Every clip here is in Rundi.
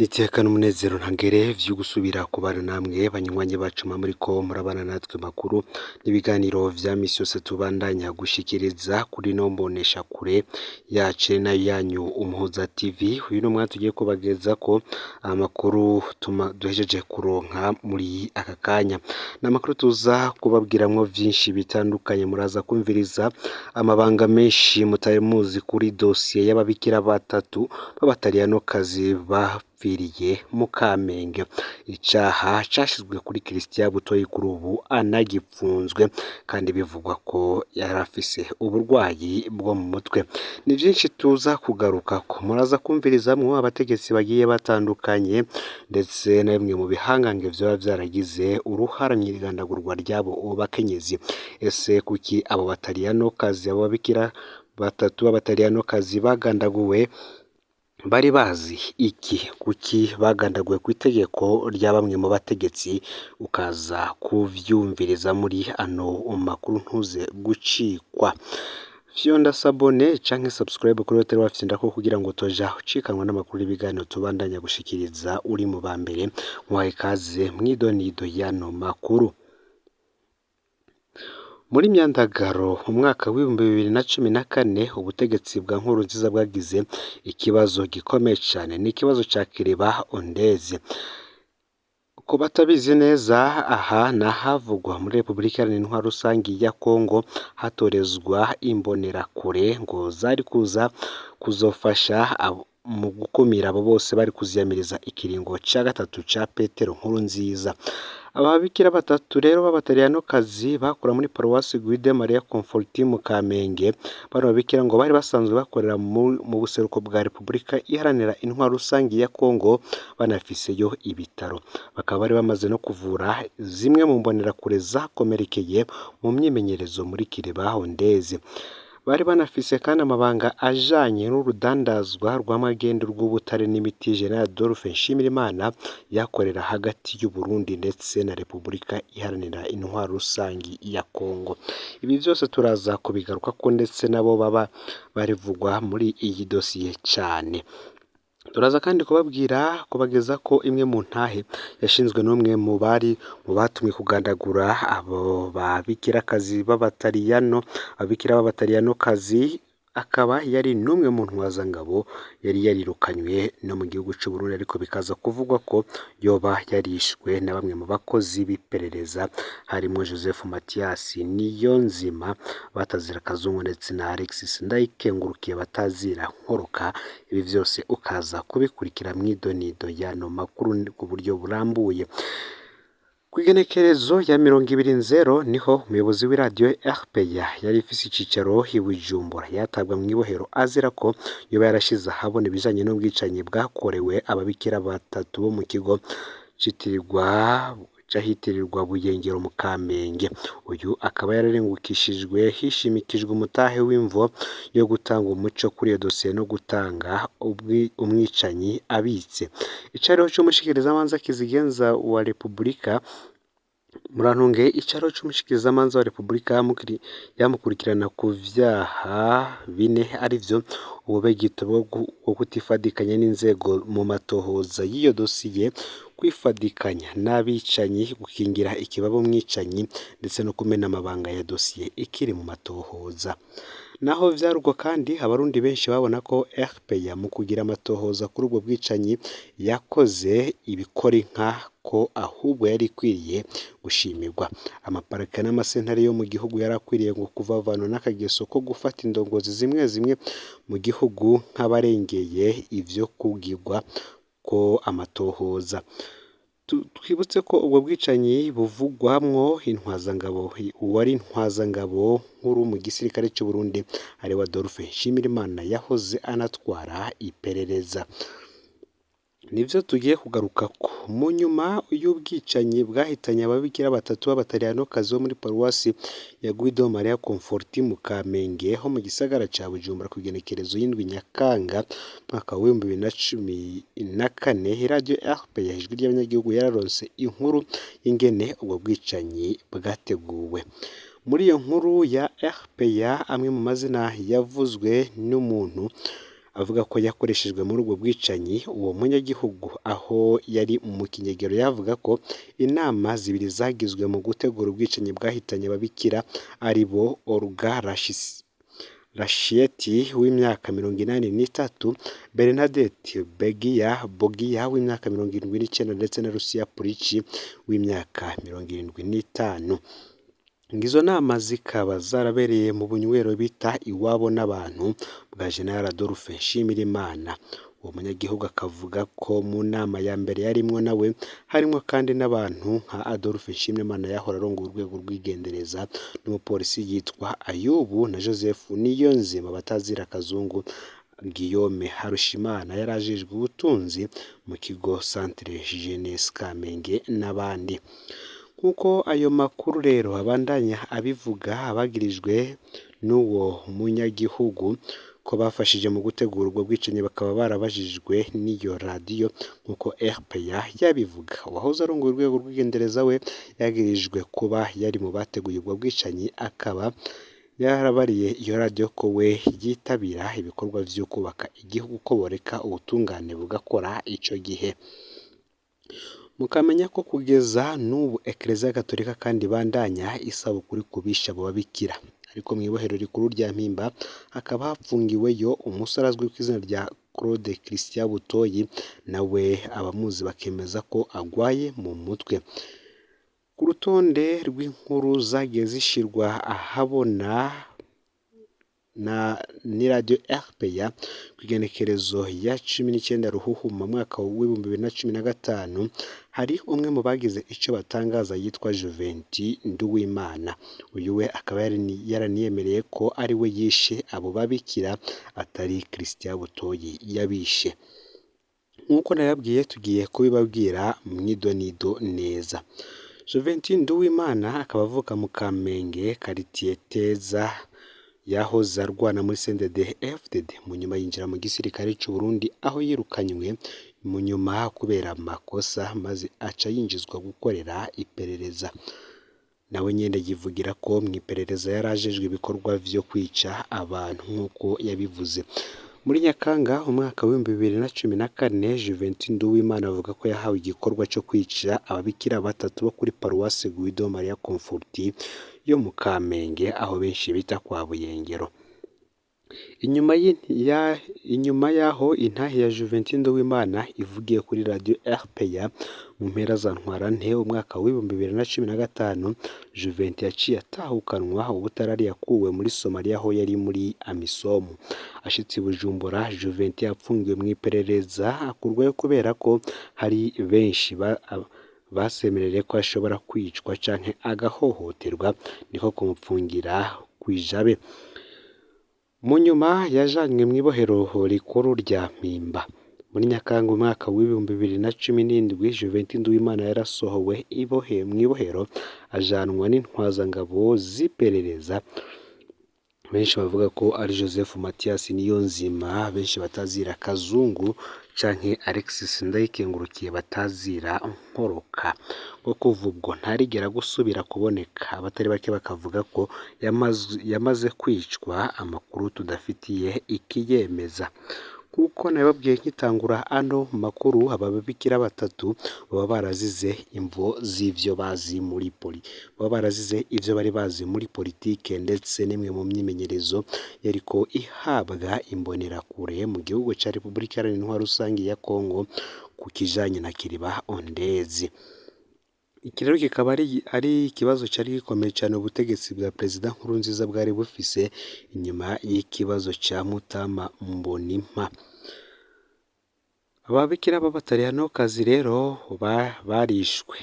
Iteka n'umunezero ntangere vyo gusubira kubana namwe banywanyi bacu muriko murabana natwe makuru n'ibiganiro vya misi yose tubandanya gushikiriza kuri no mbonesha kure yacu nayo yanyu Umuhoza TV. Uyu no mwanya tugiye kubagezako amakuru duhejeje kuronka muri aka kanya. N'amakuru tuza kubabwiramwo vyinshi bitandukanye, muraza kumviriza amabanga menshi mutari muzi kuri dosiye y'ababikira batatu b'abataliyanokazi bapfiriye mu Kamenge. Icaha cashizwe kuri Christian Butoyi kuri ubu anagipfunzwe, kandi bivugwa ko yari afise uburwayi bwo mu mutwe. Ni vyinshi tuza kugarukako, muraza kumvirizamwo abategetsi bagiye batandukanye ndetse na bimwe mu bihangange vyoba vyaragize uruhara mw'irandagurwa ryabo bakenyezi. Ese kuki abo bataliyanokazi, abo babikira batatu b'abataliyanokazi bagandaguwe bari bazi iki? Kuki bagandaguwe kw'itegeko rya bamwe mu bategetsi? Ukaza kuvyumviriza muri ano makuru, ntuze gucikwa. Fyonda sabone canke subscribe kuri hotel wafyinda ko kugira ngo toja ucikanwa n'amakuru y'ibiganiro tubandanya gushikiriza uri mu bambere. Mwahe kaze mwidonido yano makuru. Muri Myandagaro umwaka w'2014 ubutegetsi bwa Nkurunziza bwagize ikibazo gikomeye cyane, ni ikibazo ca Kireba Ondeze. Ko batabizi neza, aha nahavugwa muri Republika Iharanira Intwaro Rusangi ya Kongo hatorezwa imbonerakure ngo zari kuzofasha mu gukumira abo bose bari kuziyamiriza ikiringo ca gatatu ca Petero Nkurunziza. Ababikira batatu rero b'abataliyanokazi bakora muri Paruwasi Guide Maria Comforti mu Kamenge. Bano babikira ngo bari basanzwe bakorera mu buseruko bwa Republika Iharanira Intwaro Rusangi ya Kongo, banafiseyo ibitaro. Bakaba bari bamaze no kuvura zimwe mu mbonerakure zakomerekeye mu myimenyerezo muri Kireba Ondeze. Bari banafise kandi amabanga ajanye n'urudandazwa rw'amagendo rw'ubutare n'imiti. General Adolphe Nshimirimana yakorera hagati y'u Burundi ndetse na Republika Iharanira Intwaro Rusangi ya Kongo. Ibi vyose turaza kubigaruka ko ndetse nabo baba barivugwa muri iyi dosiye cyane. Turaza kandi kubageza ko imwe mu ntahe yashinzwe n'umwe mu batumwe kugandagura abo babikirakazi b'abataliyanokazi, akaba yari n'umwe mu ntwazangabo yari yarirukanywe no mu gihugu cy'u Burundi, ariko bikaza kuvugwa ko yoba yarishwe na bamwe mu bakozi b'iperereza, harimo Joseph Mathias Niyonzima batazira Kazungu ndetse na Alexis Ndayikengurukiye batazira Nkoroka. Ibi vyose ukaza kubikurikira mw'idonido yano makuru ku buryo burambuye. Kw'igenekerezo ya 20 niho umuyobozi w'iradiyo RPA yari ifise icicaro i Bujumbura yatabwa mw'ibohero azira ko yoba yarashize ahabona ibijanye n'ubwicanyi bwakorewe ababikira batatu bo mu kigo cahitirirwa Buyengero mu Kamenge. Uyu akaba yararengukishijwe hishimikijwe umutahe w'imvo yo gutanga umuco kuri iyo dosiye no gutanga umwicanyi abitse. Icariho c'umushikirizamanza kizigenza wa Republika Murantunge, icaro c'umushikirizamanza wa Republika yamukurikirana ku vyaha bine, arivyo ububegito bwo kutifadikanya n'inzego mu matohoza y'iyo dosiye, kwifadikanya n'abicanyi, gukingira ikibabo mwicanyi ndetse no kumena amabanga ya dosiye ikiri mu matohoza. Naho vyarugwa kandi abarundi benshi babona ko RPA mu kugira amatohoza kuri ubwo bwicanyi yakoze ibikora ko ahubwo yari ikwiriye gushimirwa. Amaparike n'amasentare yo mu gihugu yarakwiriye ngo kuvavana n'akageso ko gufata indongozi zimwe mu gihugu nk'abarengeye ivyo kugirwa ko amatohoza. Twibutse ko ubwo bwicanyi buvugwamwo uwari intwazangabo nkuru mu gisirikare cy'u Burundi ari wa Adolphe Nshimirimana yahoze anatwara iperereza. Nivyo tugiye kugarukako. Mu nyuma y'ubwicanyi bwahitanye ababikira batatu b'abataliyanokazi bo muri Paruwasi ya Guido Maria Comforti mu Kamenge ho mu gisagara ca Bujumbura ku igenekerezo y'indwi Nyakanga mwaka wa 2014, iradiyo RPA ijwi ry'abanyagihugu yararonse inkuru y'ingene ubwo bwicanyi bwateguwe. Muri iyo nkuru ya RPA amwe mu mazina yavuzwe n'umuntu avuga ko yakoreshejwe muri ubwo bwicanyi. Uwo munyagihugu aho yari mu kinyegero yavuga ko inama zibiri zagizwe mu gutegura ubwicanyi bwahitanye ababikira ari bo Olga Rashieti w'imyaka 83, Bernadette Bogia w'imyaka 79 ndetse na Lucia Purici w'imyaka 75. Izo nama zikaba zarabereye mu bunywero bita iwabo n'abantu bwa General Adolphe Nshimirimana. Uwo munyagihugu akavuga ko mu nama ya mbere yarimwo nawe harimwo kandi n'abantu nka Adolphe Nshimirimana yahora arongoye urwego rw'igendereza n'umupolisi yitwa Ayubu na Joseph Niyonzima batazira Kazungu. Guillaume Harushimana yarajejwe ubutunzi mu kigo Centre Jeunesse Kamenge n'abandi. Kuko ayo makuru rero abandanya abivuga, abagirijwe n'uwo munyagihugu ko bafashije mu gutegura ubwo bwicanyi bakaba barabajijwe n'iyo radiyo nk'uko RPA yabivuga. Uwahoze arongoye urwego rw'igendereza we yagirijwe kuba yari mu bateguye ubwo bwicanyi, akaba yarabariye iyo radiyo ko we yitabira ibikorwa vyo kubaka igihugu ko boreka ubutungane bugakora ico gihe. Mukamenya ko kugeza n'ubu Eklezia Gatolika kandi bandanya isabukuru kubisha abo babikira. Ariko mu ibohero rikuru rya Mpimba hakaba hapfungiweyo umusore azwi ku izina rya Claude Christian Butoyi, nawe abamuzi bakemeza ko agwaye mu mutwe. Ku rutonde rw'inkuru zagiye zishirwa ahabona ni radio RPA ku igenekerezo ya 19 Ruhuhuma mwaka wa 2015, hari umwe mu bagize ico batangaza yitwa Juventi Nduwimana. Uyu we akaba yaraniyemereye ko ari we yishe abo babikira atari Christian Butoyi yabishe. Nk'uko nayabwiye tugiye kubibabwira mwidonido neza. Juventi Nduwimana akaba avuka mu Kamenge quartier Teza, yahoze arwana muri CNDD-FDD, mu nyuma yinjira mu gisirikare cy'u Burundi aho yirukanywe mu nyuma kubera amakosa, maze aca yinjizwa gukorera iperereza. Nawe nyene yivugira ko mu iperereza yarajejwe ibikorwa vyo kwica abantu nk'uko yabivuze. Muri Nyakanga umwaka wa 2014, Juventi Nduwimana avuga ko yahawe igikorwa cyo kwica ababikira batatu bo kuri Paroisse Guido Maria Conforti yo mu Kamenge aho benshi bita kwa Buyengero. Inyuma yaho intahe ya Juventi Nduwimana ivugiye kuri radio RPA mu mpera za Ntwarante umwaka wa 2015, Juventi yaciye atahukanwa ubutarari yakuwe muri Somalia aho yari muri Amisom. Ashitse Bujumbura, Juventi yapfungiwe mu iperereza akurwayo kubera ko hari benshi basemerere ko ashobora kwicwa canke agahohoterwa, niko kumupfungira kwijabe. Mu nyuma yajanywe mu ibohero rikuru rya Mpimba. Muri Nyakanga umwaka wa 2017, Juventi Nduwimana yarasohowe mu ibohero ajanwa n'intwazangabo z'iperereza. Benshi bavuga ko ari Joseph Mathias Niyonzima, benshi batazira Kazungu canke Alexis Ndayikengurukiye batazira Nkoroka. Ngo kuva ubwo ntarigera gusubira kuboneka. Abatari bake bakavuga ko yamaze kwicwa, amakuru tudafitiye ikiyemeza. Kuko nababwiye nkitangura ano makuru, ababikira batatu baba barazize imvo z'ivyo bazi muri baba barazize ivyo bari bazi muri politike ndetse n'imwe mu myimenyerezo yariko ihabwa imbonerakure mu gihugu ca Repubulika Iharanira Intwaro Rusangi ya Kongo ku kijanye na Kiriba Ondezi. Iki rero kikaba ari ikibazo cyari gikomeye cyane ubutegetsi bwa Perezida Nkurunziza bwari bufise inyuma y'ikibazo cya Mutama Mbonimpa. Ababikira b'abatariyanokazi rero barishwe,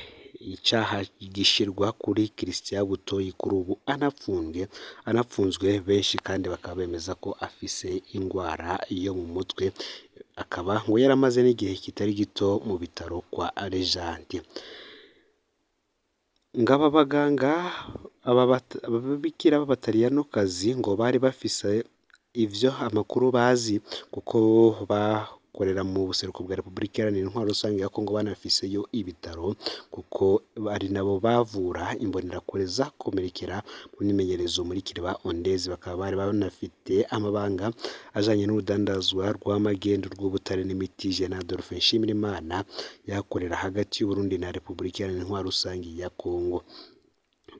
icaha gishirwa kuri Christian Butoyi kuri ubu anapfunzwe benshi kandi bakaba bemeza ko afise ingwara yo mu mutwe, akaba ngo yaramaze n'igihe kitari gito mu bitaro kwa Arejante. Ngaba baganga ababikira b'abatariyanokazi ngo bari bafise ivyo amakuru bazi kuko bakorera mu buseruko bwa Repubulika Iharanira Intwaro Rusange ya Kongo banafiseyo ibitaro kuko ari nabo bavura imbonerakure zakomerekera mu myimenyerezo muri Kireba Ondezi, bakaba bari banafite amabanga ajanye n'urudandazwa rw'amagendo rw'ubutare n'imiti. Jean Adolphe Nshimirimana yakorera hagati y'u Burundi na Repubulika Iharanira Intwaro Rusange ya Kongo.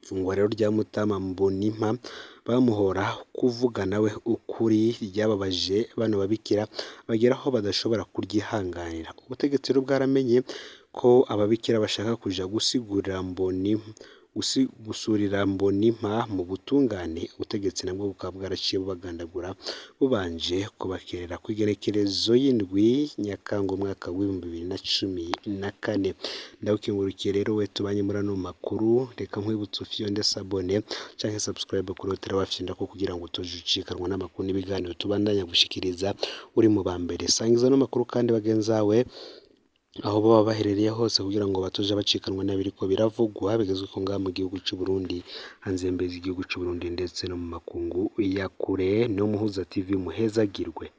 Ifungwa rero rya Mutama Mbonimpa bamuhora kuvuga nawe ukuri ryababaje bano babikira bageraho badashobora kuryihanganira. Ubutegetsi rero bwaramenye ko ababikira bashaka kuja gusurira Mbonimpa mu butungane. Ubutegetsi nabwo bukaba bwaraciye bubagandagura bubanje kubakerera ku igenekerezo y'indwi Nyakanga umwaka w'2014. Ndawukengurukiye rero we tubanye muri ano makuru, reka nkwibutse ufyonde sabone canke subscribe kuri hoteli wafyinda ko kugira ngo utojucikanwa n'amakuru n'ibiganiro tubandanya gushikiriza uri mu bambere. Sangiza no makuru kandi bagenzawe aho baba baherereye hose kugira ngo batoje bacikanwa n'abiriko biravugwa bigezwe ko ngaha mu gihugu cy'u Burundi, hanze mbezi igihugu cy'u Burundi ndetse no mu makungu ya kure. No Muhuza TV muhezagirwe.